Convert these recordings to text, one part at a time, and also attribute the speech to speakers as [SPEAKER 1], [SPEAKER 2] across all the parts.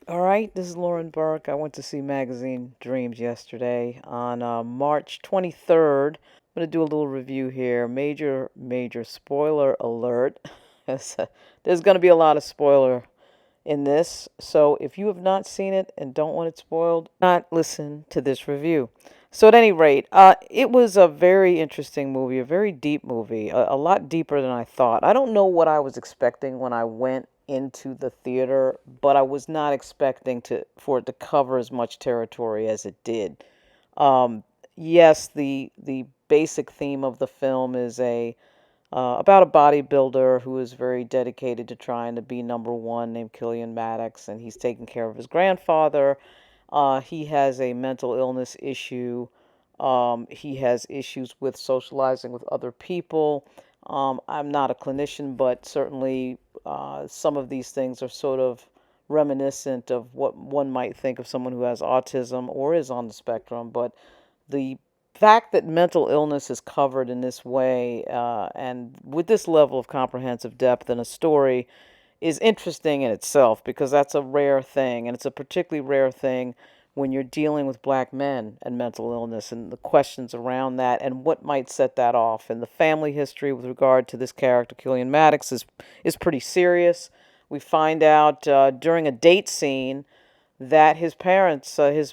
[SPEAKER 1] All right, this is Lauren Burke. I went to see Magazine Dreams yesterday on March 23rd. I'm going to do a little review here. Major spoiler alert. There's going to be a lot of spoiler in this. So if you have not seen it and don't want it spoiled, not listen to this review. So at any rate, it was a very interesting movie, a very deep movie, a lot deeper than I thought. I don't know what I was expecting when I went into the theater, but I was not expecting for it to cover as much territory as it did. Um, yes, the basic theme of the film is a about a bodybuilder who is very dedicated to trying to be number one, named Killian Maddox, and he's taking care of his grandfather. He has a mental illness issue. He has issues with socializing with other people. I'm not a clinician, but certainly some of these things are sort of reminiscent of what one might think of someone who has autism or is on the spectrum. But the fact that mental illness is covered in this way and with this level of comprehensive depth in a story is interesting in itself because that's a rare thing, and it's a particularly rare thing when you're dealing with black men and mental illness and the questions around that and what might set that off. And the family history with regard to this character, Killian Maddox, is pretty serious. We find out during a date scene that his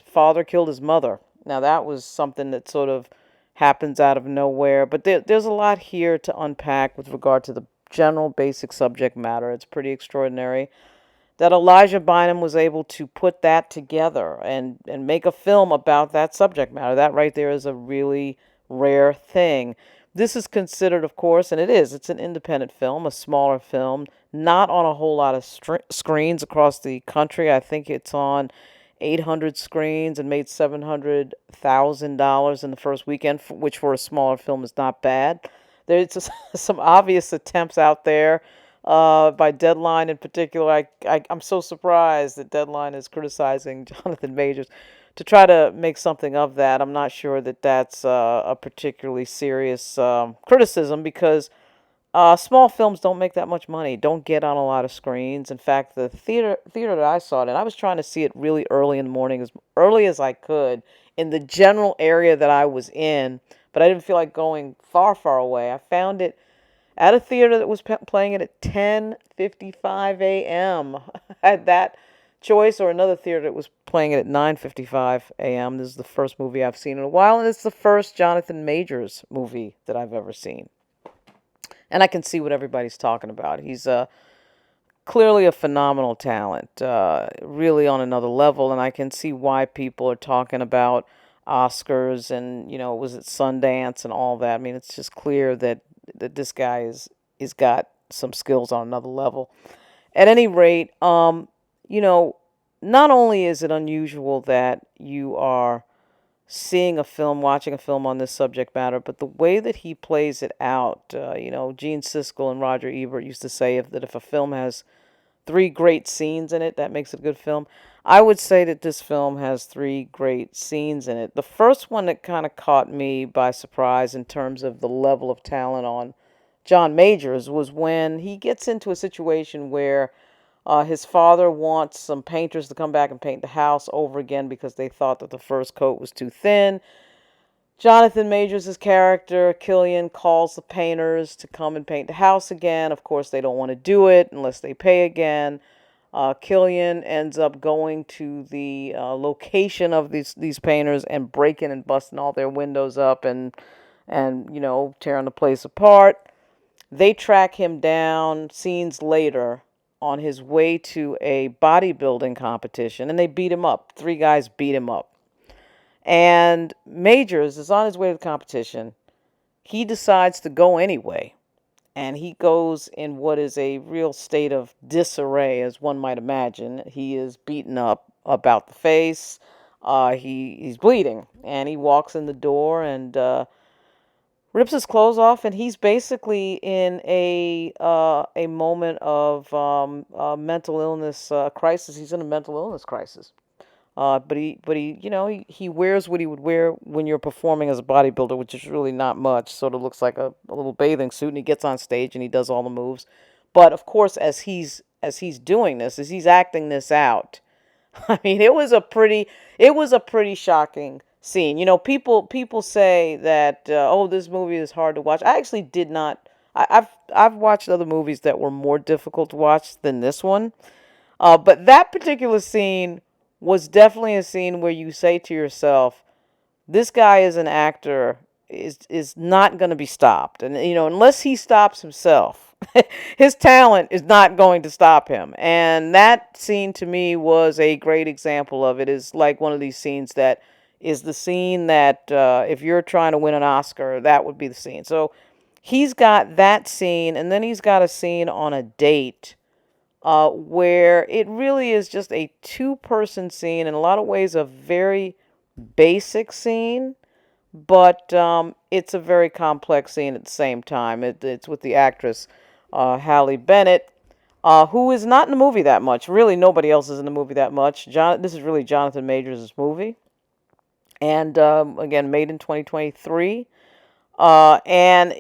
[SPEAKER 1] father killed his mother. Now, that was something that sort of happens out of nowhere, but there's a lot here to unpack with regard to the general basic subject matter. It's pretty extraordinary that Elijah Bynum was able to put that together and make a film about that subject matter. That right there is a really rare thing. This is considered, of course, and it's an independent film, a smaller film, not on a whole lot of screens across the country. I think it's on 800 screens and made $700,000 in the first weekend, which for a smaller film is not bad. There's some obvious attempts out there by Deadline in particular. I'm so surprised that Deadline is criticizing Jonathan Majors to try to make something of that. I'm not sure that that's a particularly serious criticism because small films don't make that much money, don't get on a lot of screens. In fact, the theater that I saw it in, I was trying to see it really early in the morning, as early as I could, in the general area that I was in, but I didn't feel like going far away. I found it at a theater that was playing it at 10:55 a.m. I had that choice, or another theater that was playing it at 9:55 a.m. This is the first movie I've seen in a while, and it's the first Jonathan Majors movie that I've ever seen. And I can see what everybody's talking about. He's clearly a phenomenal talent, really on another level, and I can see why people are talking about Oscars and was it Sundance and all that. I mean, it's just clear that this guy is got some skills on another level. At any rate, you know, not only is it unusual that you are seeing a film, watching a film on this subject matter, but the way that he plays it out, Gene Siskel and Roger Ebert used to say that if a film has three great scenes in it, that makes it a good film. I would say that this film has three great scenes in it. The first one that kind of caught me by surprise in terms of the level of talent on John Majors was when he gets into a situation where his father wants some painters to come back and paint the house over again because they thought that the first coat was too thin. Jonathan Majors' character, Killian, calls the painters to come and paint the house again. Of course, they don't want to do it unless they pay again. Killian ends up going to the location of these painters and breaking and busting all their windows up and tearing the place apart. They track him down scenes later on his way to a bodybuilding competition, and they beat him up. Three guys beat him up. And Majors is on his way to the competition. He decides to go anyway. And he goes in what is a real state of disarray, as one might imagine. He is beaten up about the face. He's bleeding. And he walks in the door and rips his clothes off, and he's basically in a moment of mental illness crisis. He's in a mental illness crisis. But he wears what he would wear when you're performing as a bodybuilder, which is really not much. Sort of looks like a little bathing suit, and he gets on stage and he does all the moves. But of course, as he's doing this, as he's acting this out, I mean, it was a pretty shocking scene. People say that oh, this movie is hard to watch. I actually did not. I've watched other movies that were more difficult to watch than this one. But that particular scene was definitely a scene where you say to yourself, this guy is an actor is not going to be stopped, and unless he stops himself, his talent is not going to stop him. And that scene to me was a great example of it. Is like one of these scenes that is the scene that if you're trying to win an Oscar, that would be the scene. So he's got that scene, and then he's got a scene on a date where it really is just a two-person scene, in a lot of ways a very basic scene, but it's a very complex scene at the same time. It's with the actress Halle Bennett, who is not in the movie that much. Really, nobody else is in the movie that much. This is really Jonathan Majors' movie, and again, made in 2023. And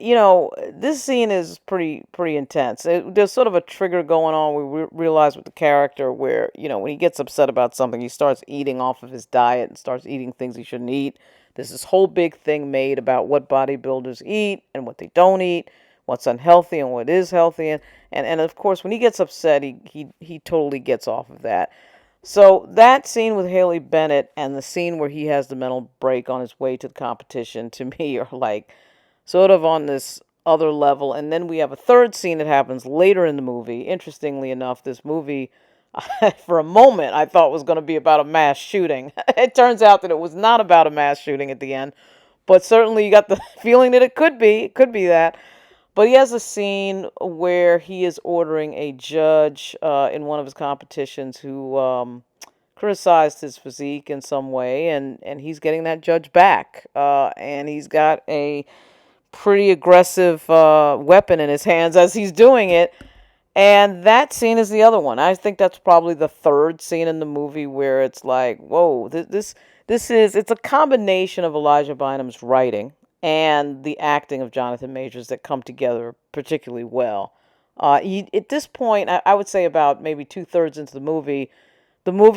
[SPEAKER 1] this scene is pretty intense. There's sort of a trigger going on. We realize with the character where when he gets upset about something, he starts eating off of his diet and starts eating things he shouldn't eat. There's this whole big thing made about what bodybuilders eat and what they don't eat, what's unhealthy and what is healthy, and of course when he gets upset, he totally gets off of that. So that scene with Haley Bennett and the scene where he has the mental break on his way to the competition, to me, are like sort of on this other level. And then we have a third scene that happens later in the movie. Interestingly enough, this movie, for a moment, I thought was going to be about a mass shooting. It turns out that it was not about a mass shooting at the end, but certainly you got the feeling that it could be. It could be that. But he has a scene where he is ordering a judge in one of his competitions who criticized his physique in some way, and he's getting that judge back. And he's got a pretty aggressive weapon in his hands as he's doing it. And that scene is the other one. I think that's probably the third scene in the movie where it's like, whoa, it's a combination of Elijah Bynum's writing and the acting of Jonathan Majors that come together particularly well. At this point, I would say about maybe two-thirds into the movie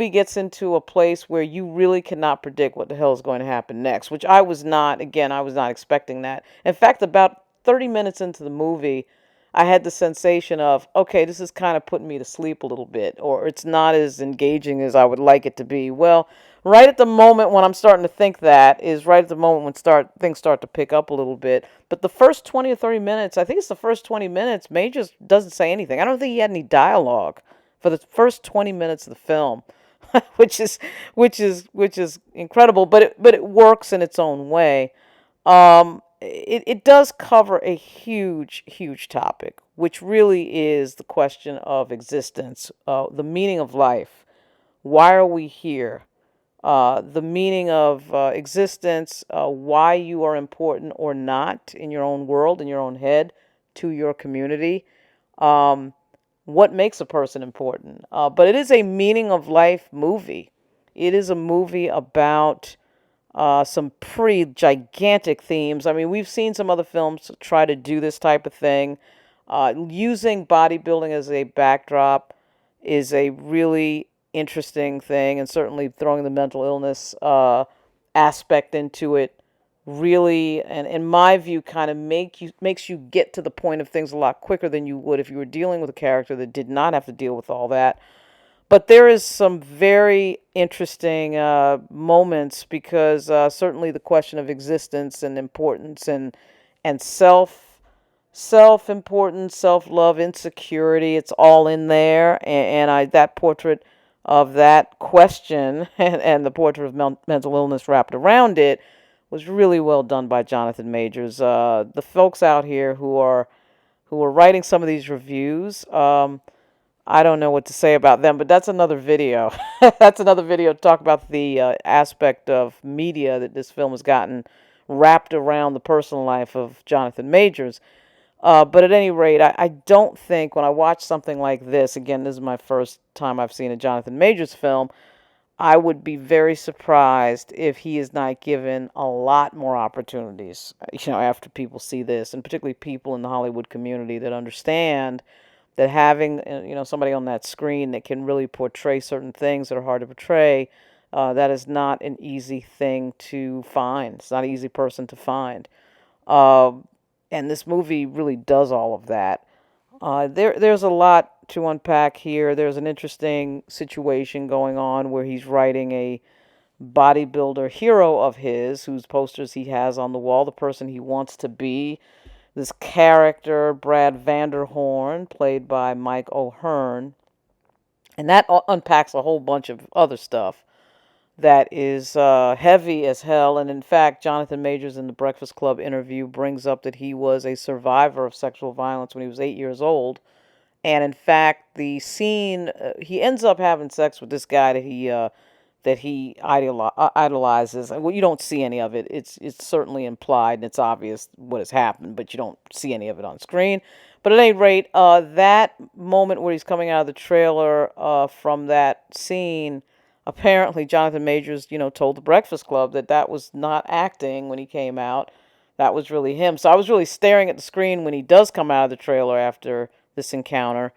[SPEAKER 1] gets into a place where you really cannot predict what the hell is going to happen next, which I was not expecting that. In fact, about 30 minutes into the movie, I had the sensation of, okay, this is kind of putting me to sleep a little bit, or it's not as engaging as I would like it to be. Well, right at the moment when I'm starting to think that is right at the moment when things start to pick up a little bit. But the first 20 or 30 minutes, I think it's the first 20 minutes, Majors doesn't say anything. I don't think he had any dialogue for the first 20 minutes of the film, which is incredible, but it works in its own way. It does cover a huge topic, which really is the question of existence, the meaning of life. Why are we here? The meaning of existence, why you are important or not in your own world, in your own head, to your community. Um, what makes a person important? But it is a meaning of life movie. It is a movie about some pretty gigantic themes. I mean, we've seen some other films try to do this type of thing. Using bodybuilding as a backdrop is a really interesting thing, and certainly throwing the mental illness aspect into it really, and in my view, kind of makes you get to the point of things a lot quicker than you would if you were dealing with a character that did not have to deal with all that. But there is some very interesting moments because certainly the question of existence and importance and self importance, self love, insecurity, it's all in there. And that portrait of that question and the portrait of mental illness wrapped around it was really well done by Jonathan Majors. The folks out here who are writing some of these reviews. I don't know what to say about them, but that's another video. That's another video to talk about the aspect of media that this film has gotten wrapped around the personal life of Jonathan Majors. But at any rate, I don't think when I watch something like this, again, this is my first time I've seen a Jonathan Majors film, I would be very surprised if he is not given a lot more opportunities, after people see this, and particularly people in the Hollywood community that understand that having somebody on that screen that can really portray certain things that are hard to portray, that is not an easy thing to find. It's not an easy person to find. Um, and this movie really does all of that. There's a lot to unpack here. There's an interesting situation going on where he's writing a bodybuilder hero of his, whose posters he has on the wall, the person he wants to be. This character, Brad Vanderhorn, played by Mike O'Hearn, and that unpacks a whole bunch of other stuff that is heavy as hell. And in fact, Jonathan Majors in the Breakfast Club interview brings up that he was a survivor of sexual violence when he was 8 years old. And in fact, the scene, he ends up having sex with this guy that he idolizes. Well, you don't see any of it. It's certainly implied and it's obvious what has happened, but you don't see any of it on screen. But at any rate, that moment where he's coming out of the trailer from that scene, apparently Jonathan Majors, told the Breakfast Club that that was not acting when he came out. That was really him. So I was really staring at the screen when he does come out of the trailer after this encounter.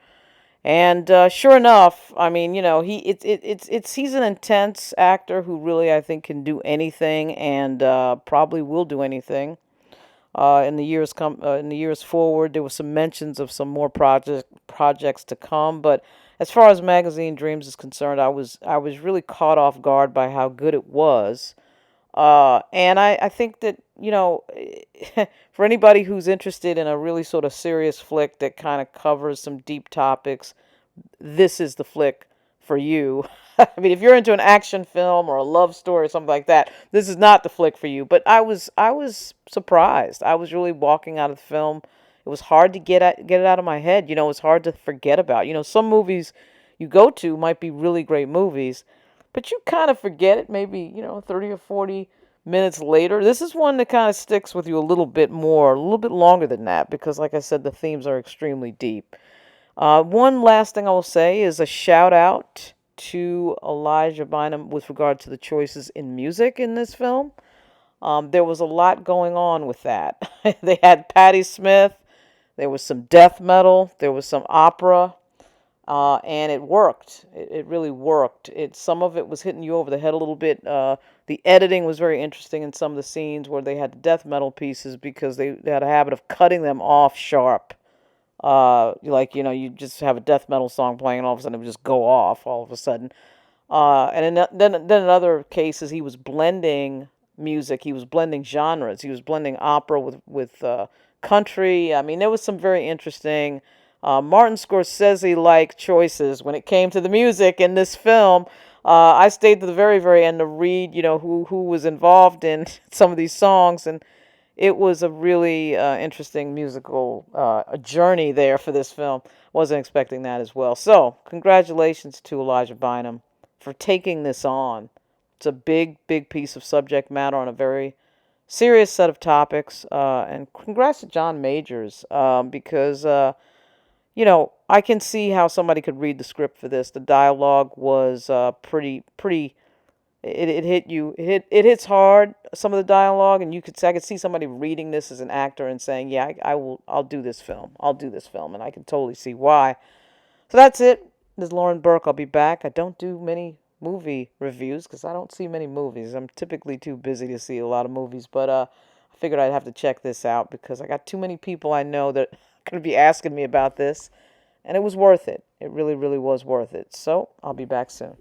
[SPEAKER 1] And sure enough, I mean, he's an intense actor who really I think can do anything and probably will do anything. In the years forward, there were some mentions of some more projects to come, but as far as Magazine Dreams is concerned, I was really caught off guard by how good it was. And I think that, for anybody who's interested in a really sort of serious flick that kind of covers some deep topics, this is the flick for you. I mean, if you're into an action film or a love story or something like that, this is not the flick for you. But I was surprised. I was really walking out of the film. It was hard to get it out of my head. It's hard to forget about. Some movies you go to might be really great movies, but you kind of forget it maybe, 30 or 40 minutes later. This is one that kind of sticks with you a little bit more, a little bit longer than that, because like I said, the themes are extremely deep. One last thing I will say is a shout out to Elijah Bynum with regard to the choices in music in this film. There was a lot going on with that. They had Patti Smith, there was some death metal, there was some opera, and it worked. It really worked. Some of it was hitting you over the head a little bit. The editing was very interesting in some of the scenes where they had the death metal pieces because they had a habit of cutting them off sharp. You just have a death metal song playing and all of a sudden it would just go off all of a sudden. Then in other cases, he was blending music. He was blending genres. He was blending opera with country. I mean, there was some very interesting Martin Scorsese-like choices when it came to the music in this film. I stayed to the very, very end to read, who was involved in some of these songs, and it was a really interesting musical journey there for this film. Wasn't expecting that as well. So, congratulations to Elijah Bynum for taking this on. It's a big, big piece of subject matter on a very serious set of topics. And congrats to John Majors because, I can see how somebody could read the script for this. The dialogue was pretty. It hit you. It hits hard. Some of the dialogue, and I could see somebody reading this as an actor and saying, "Yeah, I will. I'll do this film. I'll do this film," and I can totally see why. So that's it. This is Lauren Burke. I'll be back. I don't do many movie reviews because I don't see many movies. I'm typically too busy to see a lot of movies, but I figured I'd have to check this out because I got too many people I know that are going to be asking me about this, and it was worth it. It really, really was worth it. So I'll be back soon.